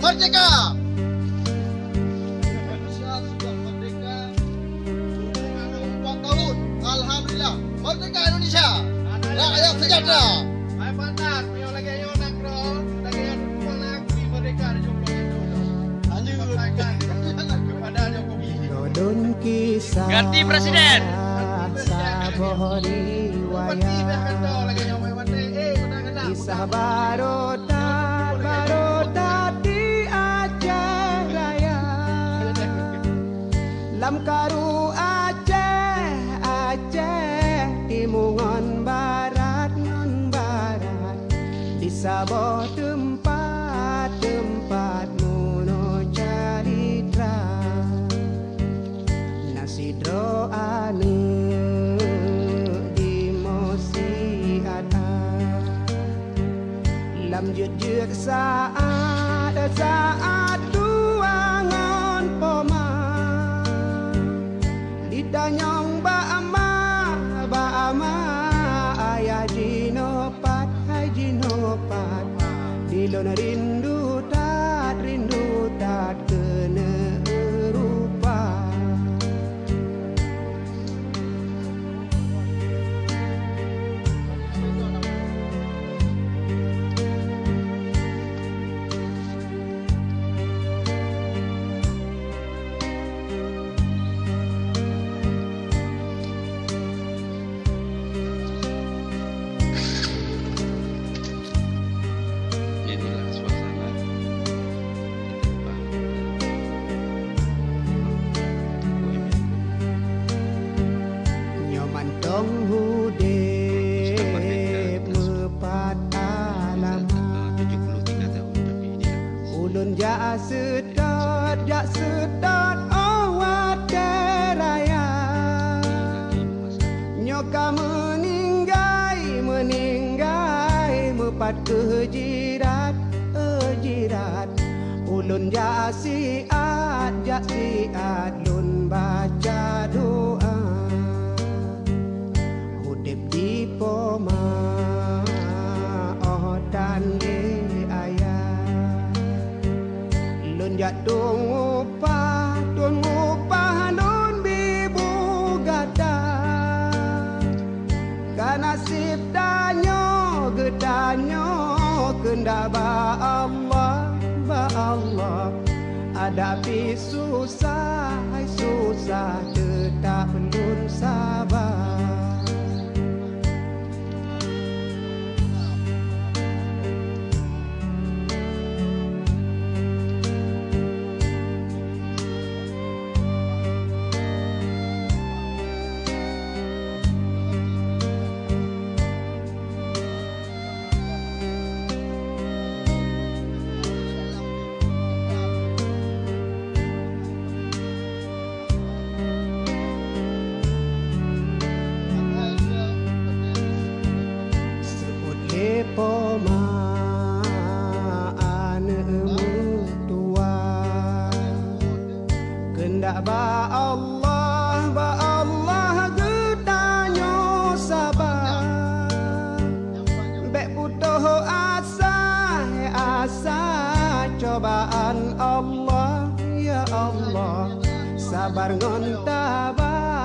merdeka. Indonesia sudah merdeka. Sudah 4 tahun. Alhamdulillah. Merdeka Indonesia. Rakyat sejahtera. Hai pandang, punya lagi ayo nak bro. Lagi yang nak di merdeka di Jomblo itu. Lanjut sampaikan kepada Jokowi. Dodon kisah Ganti presiden. Saboh riwayat kisah barodat di Aceh Raya. Lam karu Aceh timungan barat non barat di Sabah tempat nuno caritra nasidro anu di mosi ada lam jut saat tuangan poma lidanyong ba'ama ayah jinopat hai jinopat dilon rindu tat kena rupa. Inilah suasana Nyoman tong hudep mepat alamat 73 tahun tapi dia ulun ja sedot awat keraya nyoka meninggai mepat kejirat ulun ja siat lun baca doa hudep di poma dan di ayah lun jatuh ngupah lun bibu gada kanasib danyo kenda ba Allah hadapi susah tetap lun sabar. Poma anu tua kendak ba Allah gedanyo sabar bek putuh asa cobaan Allah ya Allah sabar ngon tabah